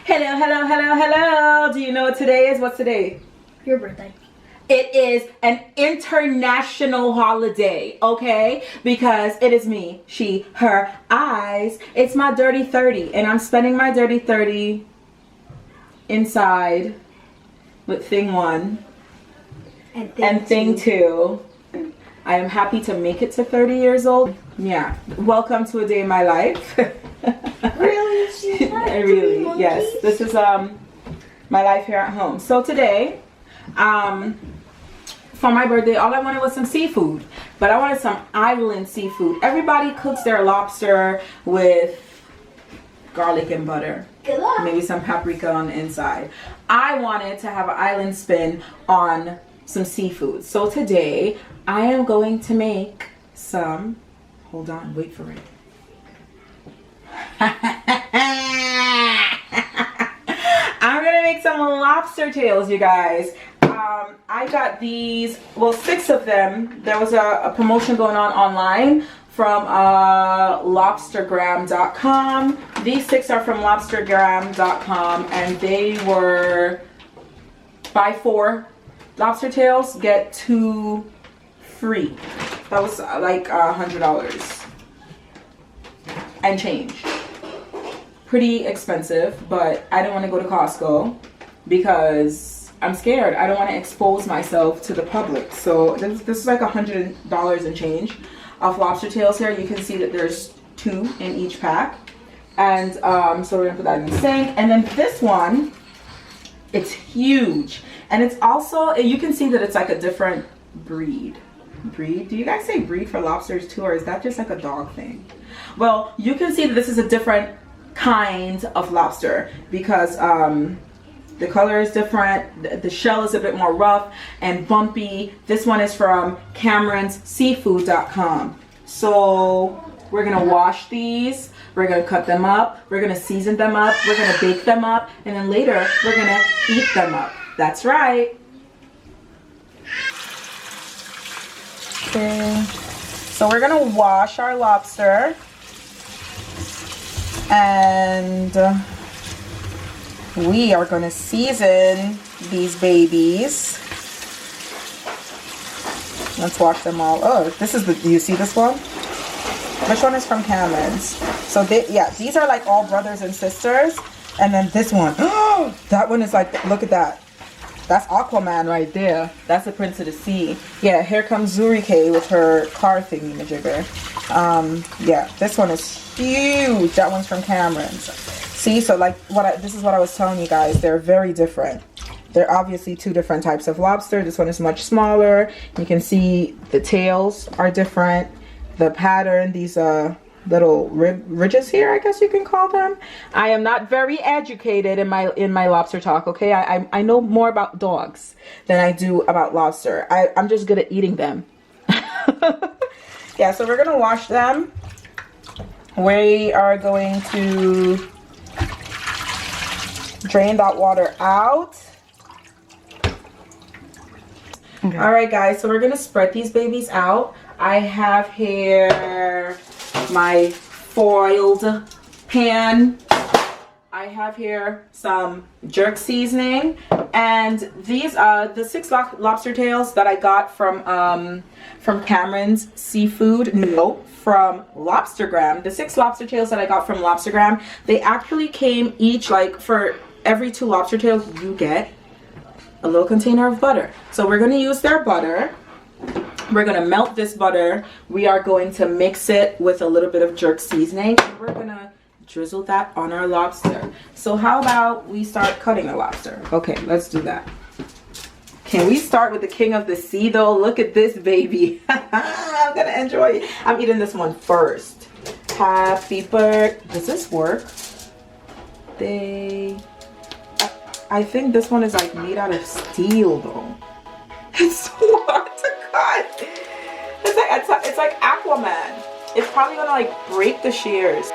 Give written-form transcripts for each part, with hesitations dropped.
Hello, hello, hello, hello. Do you know what today is? What's today? Your birthday. It is an international holiday, okay? Because it is me, she, her, eyes. It's my dirty 30, and I'm spending my dirty 30 inside with thing 1 and thing 2. I am happy to make it to 30 years old. Yeah. Welcome to a day in my life. Really? Really, yes. This is my life here at home. So today, for my birthday, all I wanted was some seafood, but I wanted some island seafood. Everybody cooks their lobster with garlic and butter, maybe some paprika on the inside. I wanted to have an island spin on some seafood. So today I am going to make some, hold on, wait for it. I'm gonna make some lobster tails, you guys. I got these, well, 6 of them. There was a promotion going on online from lobstergram.com. These 6 are from lobstergram.com, and they were buy 4 lobster tails, get 2 free. That was like $100 and change. Pretty expensive, but I didn't want to go to Costco because I'm scared. I don't want to expose myself to the public. So this is like $100 and change of lobster tails here. You can see that there's 2 in each pack. And so we're gonna put that in the sink. And then this one, it's huge. And it's also, you can see that it's like a different breed. Breed? Do you guys say breed for lobsters too, or is that just like a dog thing? Well, you can see that this is a different kind of lobster because the color is different. The shell is a bit more rough and bumpy. This one is from CameronsSeafood.com. So we're gonna wash these, we're gonna cut them up, we're gonna season them up, we're gonna bake them up, and then later we're gonna eat them up. That's right. Okay, so we're gonna wash our lobster, and we are gonna season these babies. Let's wash them all. Oh, this is the, do you see this one? Which one is from Cameron's? So they, yeah, these are like all brothers and sisters. And then this one, oh, that one is like, look at that. That's Aquaman right there. That's the Prince of the Sea. Yeah, here comes Vonda-Kay with her car thingy majigger. Yeah, this one is huge. That one's from Cameron's. See, so like this is what I was telling you guys. They're very different. They're obviously 2 different types of lobster. This one is much smaller. You can see the tails are different. The pattern, these little ridges here, I guess you can call them. I am not very educated in my lobster talk, okay? I know more about dogs than I do about lobster. I'm just good at eating them. Yeah, so we're gonna wash them. We are going to drain that water out. Okay. All right, guys, so we're gonna spread these babies out. I have here my foiled pan. I have here some jerk seasoning, and these are the 6 lobster tails that I got from Cameron's Seafood. No, from Lobstergram. The 6 lobster tails that I got from Lobstergram, they actually came each, like, for every 2 lobster tails you get a little container of butter. So we're going to use their butter. We're going to melt this butter. We are going to mix it with a little bit of jerk seasoning, and we're going to drizzle that on our lobster. So how about we start cutting a lobster? Okay, let's do that. Can we start with the king of the sea though? Look at this baby. I'm gonna enjoy it. I'm eating this one first. Happy birthday. Does this work? I think this one is like made out of steel though. It's so hard to cut. It's like Aquaman. It's probably gonna like break the shears.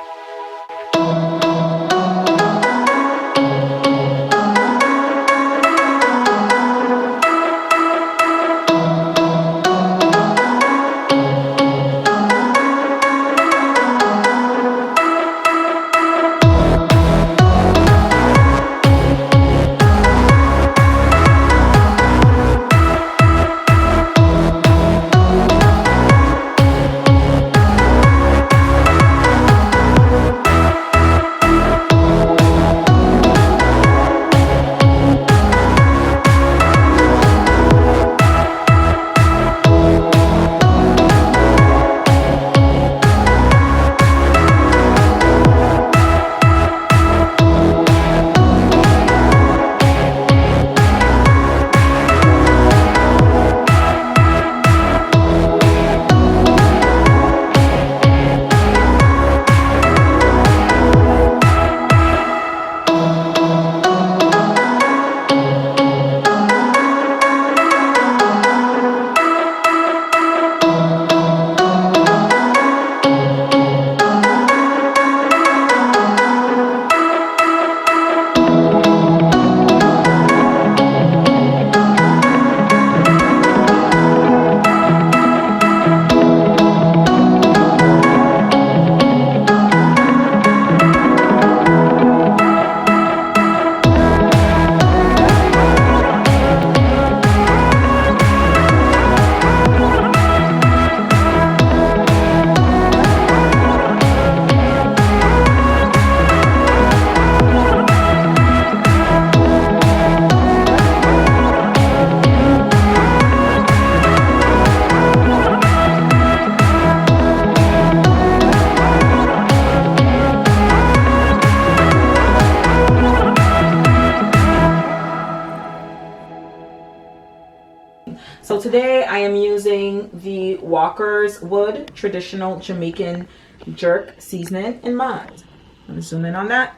today I am using the Walker's Wood traditional Jamaican jerk seasoning in mine. I'm gonna zoom in on that.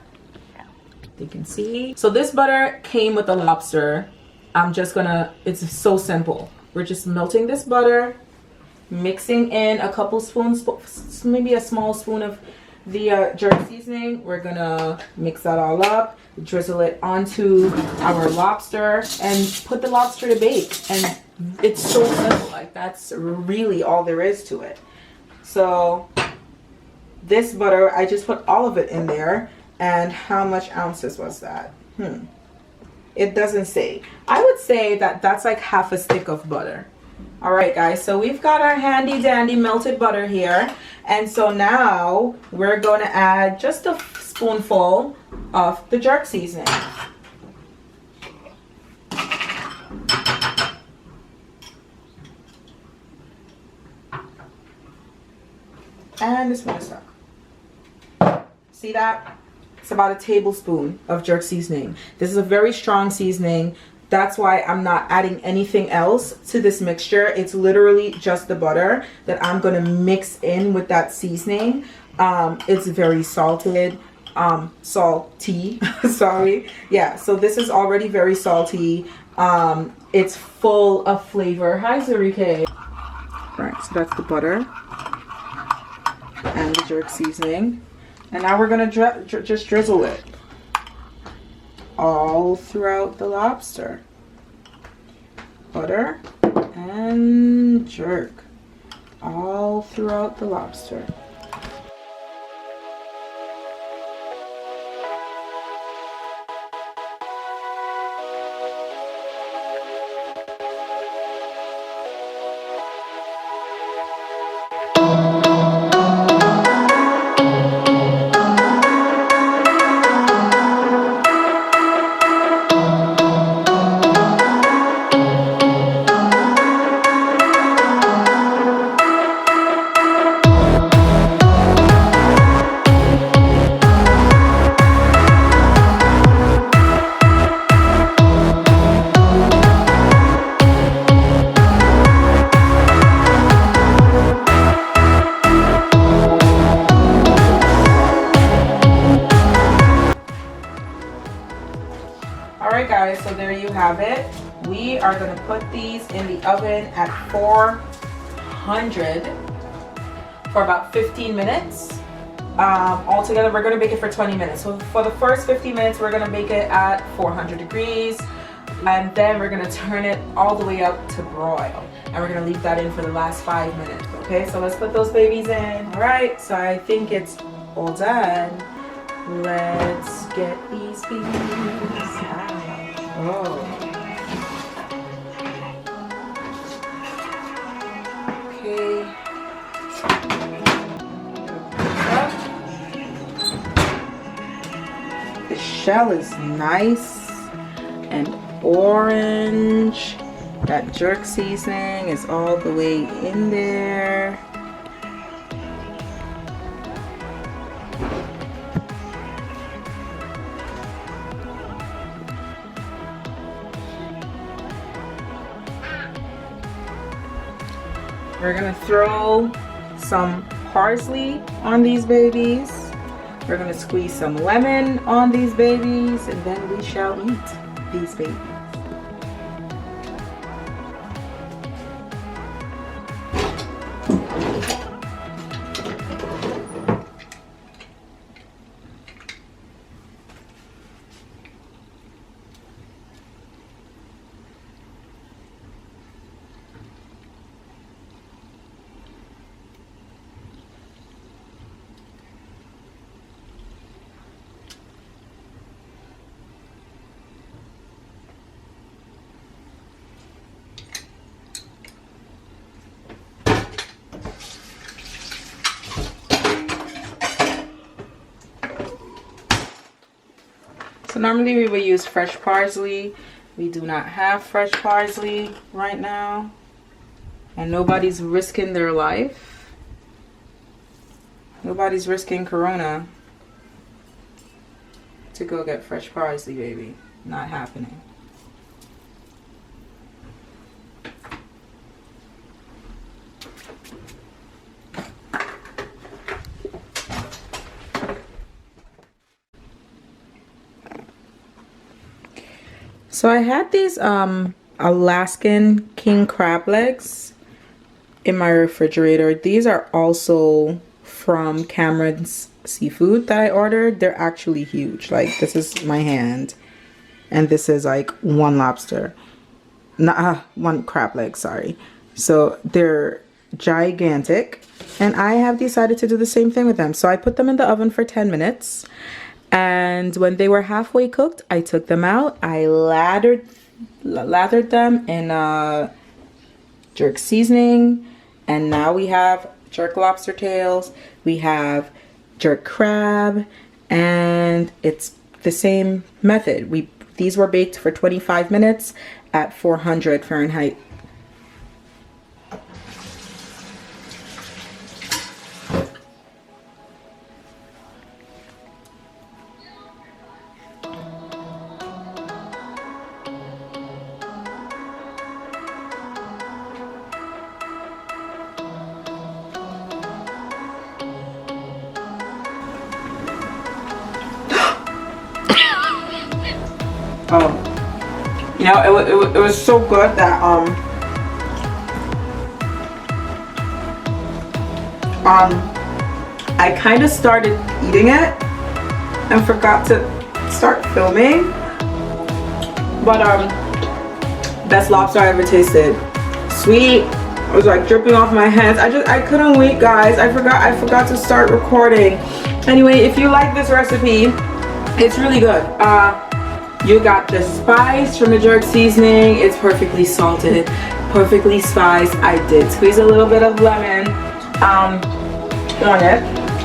You can see. So this butter came with the lobster. It's so simple. We're just melting this butter, mixing in a couple spoons, maybe a small spoon of the jerk seasoning. We're gonna mix that all up, drizzle it onto our lobster, and put the lobster to bake. And it's so simple. Like, that's really all there is to it. So this butter, I just put all of it in there. And how much ounces was that? It doesn't say. I would say that that's like half a stick of butter. All right, guys, so we've got our handy dandy melted butter here. And so now we're going to add just a spoonful of the jerk seasoning. And this one is stuck. See that? It's about a tablespoon of jerk seasoning. This is a very strong seasoning. That's why I'm not adding anything else to this mixture. It's literally just the butter that I'm gonna mix in with that seasoning. It's very salty. Sorry. Yeah, so this is already very salty. It's full of flavor. Hi, Vonda-Kay. Right, so that's the butter and the jerk seasoning. And now we're gonna just drizzle it all throughout the lobster. Butter and jerk all throughout the lobster. Alright guys, so there you have it. We are going to put these in the oven at 400 for about 15 minutes. Altogether, we're going to bake it for 20 minutes. So for the first 15 minutes, we're going to bake it at 400 degrees. And then we're going to turn it all the way up to broil. And we're going to leave that in for the last 5 minutes. Okay, so let's put those babies in. Alright, so I think it's all done. Let's get these babies out. Oh. Okay. The shell is nice and orange. That jerk seasoning is all the way in there. We're gonna throw some parsley on these babies. We're gonna squeeze some lemon on these babies, and then we shall eat these babies. So normally we would use fresh parsley. We do not have fresh parsley right now. And nobody's risking their life. Nobody's risking corona to go get fresh parsley, baby. Not happening. So I had these Alaskan king crab legs in my refrigerator. These are also from Cameron's Seafood that I ordered. They're actually huge. Like, this is my hand, and this is like one lobster. One crab leg, sorry. So they're gigantic, and I have decided to do the same thing with them. So I put them in the oven for 10 minutes, and when they were halfway cooked, I took them out. I lathered them in jerk seasoning, and now we have jerk lobster tails, we have jerk crab, and it's the same method. These were baked for 25 minutes at 400 Fahrenheit. Oh, you know, it was so good that I kind of started eating it and forgot to start filming. But best lobster I ever tasted. Sweet. It was like dripping off my hands. I couldn't wait, guys. I forgot to start recording. Anyway, if you like this recipe, it's really good. You got the spice from the jerk seasoning. It's perfectly salted, perfectly spiced. I did squeeze a little bit of lemon on it.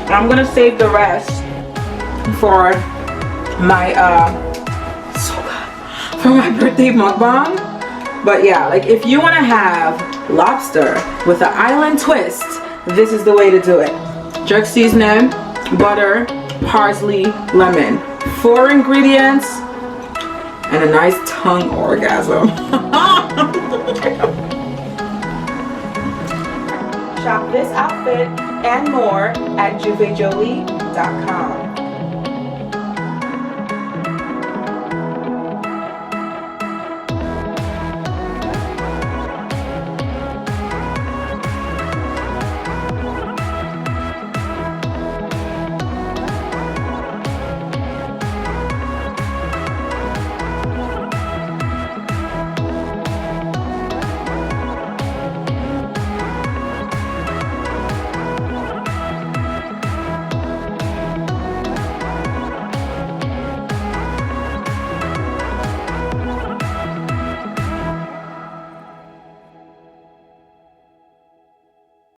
I'm gonna save the rest for my for my birthday mukbang. But yeah, like if you wanna have lobster with an island twist, this is the way to do it. Jerk seasoning, butter, parsley, lemon. 4 ingredients and a nice tongue orgasm. Shop this outfit and more at juvejolie.com.